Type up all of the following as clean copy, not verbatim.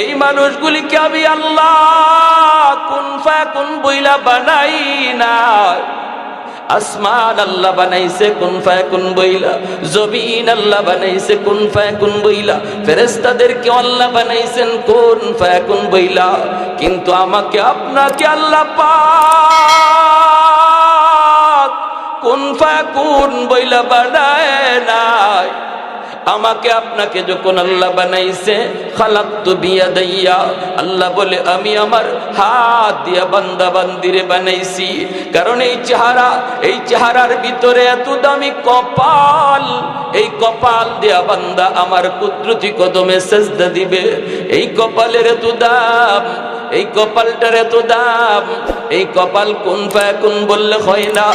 এই মানুষগুলিকে আমি আল্লাহ কুন ফায়াকুন বইলা বানাই না। আসমান আল্লাহ বানাইছে কুন ফায়াকুন বইলা, জমিন আল্লাহ বানাইছে কুন ফায়াকুন বইলা, ফেরেশতাদেরকে আল্লাহ বানাইছেন কুন ফায়াকুন বইলা। কিন্তু আমাকে আপনাকে আল্লাহ পাক কুন ফায়াকুন বইলা বানায় নাই। আমাকে আপনাকে যখন আল্লাহ বানাইছে, খালাকতু বিয়াদাইয়া, আল্লাহ বলে আমি আমার হাত দিয়া বান্দা বান্দিরে বানাইছি। কারণ এই চেহারার ভিতরে এত দামি কপাল, এই কপাল দিয়া বান্দা আমার কুদরতি কদমে সেজদা দিবে। এই কপালের এত দাম, এই কপালটার এত দাম। এই কপাল কুন ফায়াকুন বললে হয় না,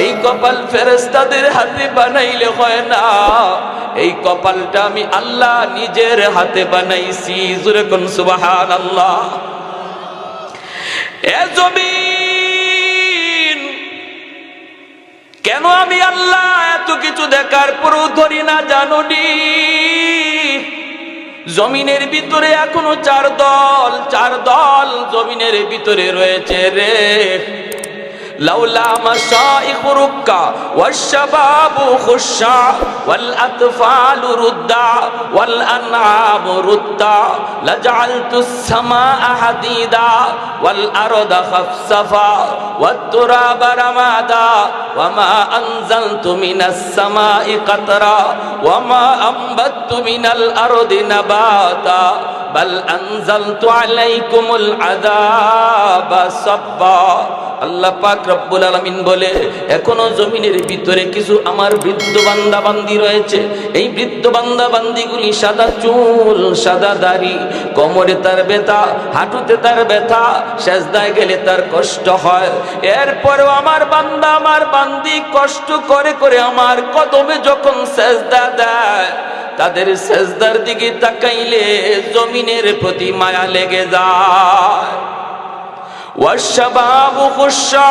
এই কপাল ফেরেশতাদের হাতে বানাইলে হয় না। এই কপালটা আমি আল্লাহ নিজের হাতে বানাইছি। জোরে কোন সুবহানাল্লাহ। এ জমিন, কেন আমি আল্লাহ এত কিছু দেখার পরও ধরি না জানোনি? জমিনের ভিতরে এখনো চার দল জমিনের ভিতরে রয়েছে রে। লাউলা মাশাইখ রুক্কা ওয়াশবাবু খুশা ওয়াল আতফালু রুদ্দা ওয়াল আনআমু রুদ্দা লাজআলতুস সামাআ হাদিদা ওয়াল আরদা খাফসাফা ওয়াত তুরাবা রামাদা ওয়ামা আনজালতু মিনাস সামাই কাতরা ওয়ামা আমবাততু মিনাল আরদি নাবাতা বাল আনজালতু আলাইকুমুল আযাবা সাব্বা। আল্লাহ পাক রব্বুল আলামিন বলে, এখনো জমিনের ভিতরে কিছু আমার বৃদ্ধ বান্দা বান্দি রয়েছে। এই বৃদ্ধ বান্দা বান্দিগুলি সাদা চুল, সাদা দাড়ি, কোমরে তার ব্যথা, হাঁটুতে তার ব্যথা, সেজদায় গেলে তার কষ্ট হয়। এরপরেও আমার বান্দা আমার বান্দি কষ্ট করে করে আমার কদমে যখন সেজদা দেয়, তাদের সেজদার দিকে তাকাইলে জমিনের প্রতি মায়া লেগে যায়। ওয়াশবাবু খুশা,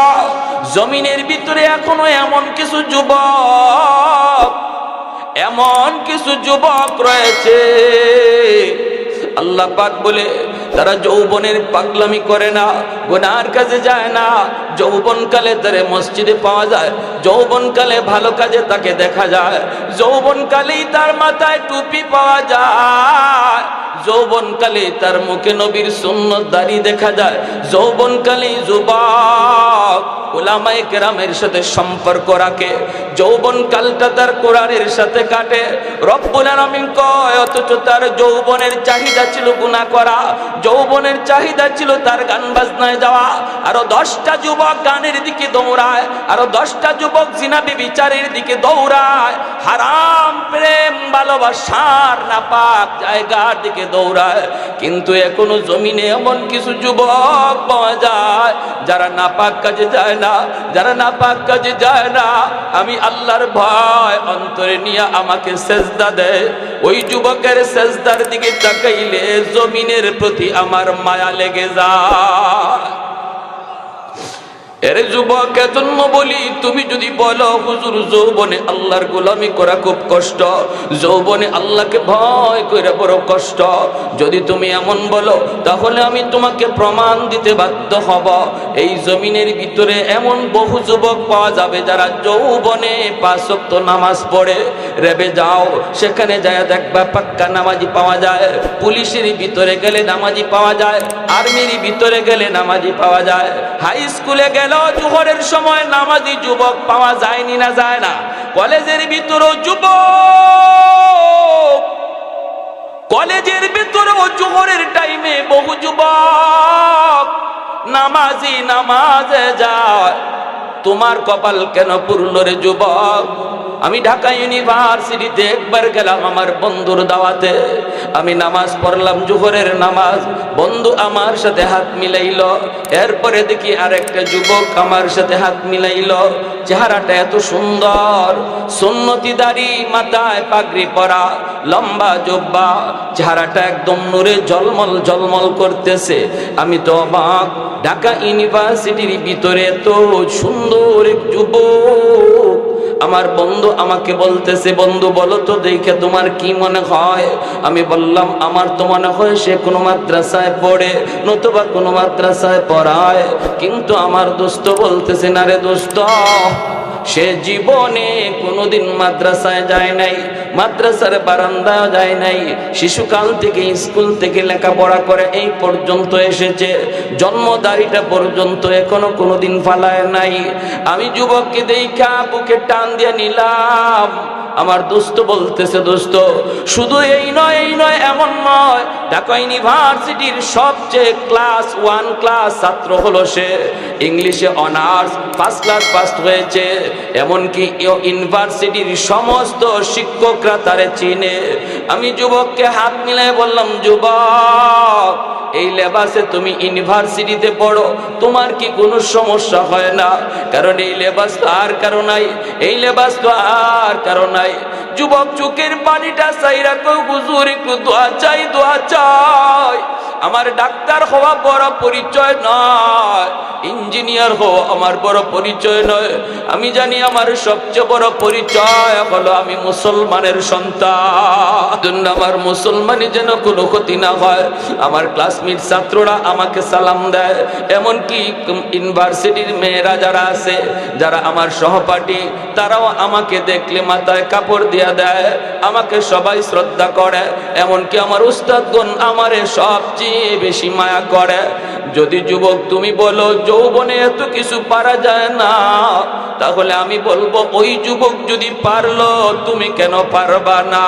জমিনের ভিতরে এখনো এমন কিছু যুবক রয়েছে। আল্লাহ পাক বলে, তারা যৌবনের পাগলামি করে না, গুনার কাজে যায় না। যৌবনকালে তারে মসজিদে পাওয়া যায়, যৌবনকালে ভালো কাজে তাকে দেখা যায়, যৌবনকালেই তার মাথায় টুপি পাওয়া যায়, যৌবনকালে তার মুখে নবীর সুন্নত দাড়ি দেখা যায়, যৌবনকালেই যুবক উলামায়ে কেরামের সাথে সম্পর্ক রাখে, যৌবনকালটা তার কোরআনের সাথে কাটে। রব্বুল আলামিন কয়, অথচ তার যৌবনের চাহিদা ছিল গুনাহ করা, যৌবনের চাহিদা ছিল তার গান বাজনায় যাওয়া। আরো 10টা যুবক গানের দিকে দৌড়ায়, আরো 10টা যুবক জিনা ব্যভিচারের দিকে দৌড়ায়, হারাম প্রেম ভালোবাসার নাপাক জায়গার দিকে দৌড়ায়। কিন্তু এখনো জমিনে এমন কিছু যুবক পাওয়া যায় যারা নাপাক কাজে যায় না, যারা নাপাক কাজে যায় না। আমি আল্লাহর ভয় অন্তরে নিয়ে আমাকে সেজদা দেয়। ওই যুবকের সেজদার দিকে তাকাইলে জমিনের প্রতি আমার মায়া লেগে যায়। এর যুবক, এজন্য বলি, তুমি যদি বলো হুজুর যৌবনে আল্লাহর গোলামি করা খুব কষ্ট, যৌবনে আল্লাহকে ভয় কইরা বড় কষ্ট, যদি তুমি এমন বলো, তাহলে আমি তোমাকে প্রমাণ দিতে বাধ্য হব। এই জমিনের ভিতরে এমন বহু যুবক পাওয়া যাবে যারা যৌবনে 5 ওয়াক্ত নামাজ পড়ে। রেবে যাও, সেখানে যায় দেখবা পাক্কা নামাজি পাওয়া যায়, পুলিশের ভিতরে গেলে নামাজি পাওয়া যায়, আর্মির ভিতরে গেলে নামাজি পাওয়া যায়, হাই স্কুলে গেলে জোহরের সময় নামাজি যুবক পাওয়া যায়নি না যায় না। কলেজের ভিতরেও যুবক, কলেজের ভিতরেও জোহরের টাইমে বহু যুবক নামাজি নামাজে যায়। তোমার কপাল কেন পুরল রে যুবক? আমি ঢাকা ইউনিভার্সিটিতে একবার গেলাম আমার বন্ধুর দাওয়াতে, আমি নামাজ পড়লাম জোহরের নামাজ, বন্ধু আমার সাথে হাত মিলাইল, এরপরে দেখি আরেকটা যুবক আমার সাথে হাত মিলাইল। চেহারাটা এত সুন্দর, সুন্নতি দাড়ি, মাথায় পাগড়ি পরা, লম্বা জুব্বা, চেহারাটা একদম নূরে ঝলমল ঝলমল করতেছে। আমি তো অবাক, ঢাকা ইউনিভার্সিটির ভিতরে এত সুন্দর এক যুবক আমার বন্ধু আমাকে বলতেছে, বন্ধু বলো তো দেখে তোমার কি মনে হয়? আমি বললাম আমার তো মনে হয় সে কোনো মাদ্রাসায় পড়ে, নতুবা কোনো মাদ্রাসায় পড়ায়। কিন্তু আমার দোস্ত বলতেছে, না রে দোস্ত, সে জীবনে কোনোদিন মাদ্রাসায় যায় নাই, মাদ্রাসার বারান্দায় যায় নাই। শিশুকাল থেকে স্কুল থেকে লেখাপড়া করে এই পর্যন্ত এসেছে, জন্মদারিটা পর্যন্ত এখনো কোনোদিন ফালায় নাই। আমি যুবককে দেখা বুকে টান দিয়ে নিলাম। আমার দোস্ত বলতেছে, দোস্ত শুধু এই নয়, এই নয়, এমন নয়, ঢাকা ইউনিভার্সিটির সবচেয়ে ক্লাস 1 ক্লাস ছাত্র হলো সে। ইংলিশে অনার্স ফার্স্ট ক্লাস পাস হয়েছে। এমনকি ইউনিভার্সিটির সমস্ত শিক্ষকরা তারে চিনে। আমি যুবককে হাত মিলাই বললাম, যুবক এই লেবাসে তুমি ইউনিভার্সিটিতে পড়ো, তোমার কি কোনো সমস্যা হয় না? কারণ এই লেবাস তো আর কারো নাই, এই লেবাস তো আর কারো নাই। যুবক চোখের পানিটা চাইরা কই, হুজুর একটু দোয়া চাই, দোয়া চাই। আমার ডাক্তার হওয়া বড় পরিচয় নয়, ইঞ্জিনিয়ার হওয়া আমার বড় পরিচয় নয়। আমি জানি আমার সবচেয়ে বড় পরিচয় হলো আমি মুসলমানের সন্তান। আমার মুসলমানি যেন কোনো ক্ষতি না হয়। আমার ক্লাসমেট ছাত্ররা আমাকে সালাম দেয়, এমনকি ইউনিভার্সিটির মেয়েরা যারা আছে, যারা আমার সহপাঠী, তারাও আমাকে দেখলে মাথায় কাপড় দিয়া দেয়, আমাকে সবাই শ্রদ্ধা করে। এমনকি আমার উস্তাদগণ আমারে সবচেয়ে বেশি মায়া করে। যদি যুবক তুমি বলো যৌবনে এত কিছু পারা যায় না, তাহলে আমি বলবো ওই যুবক যদি পারলো, তুমি কেন পারবা না?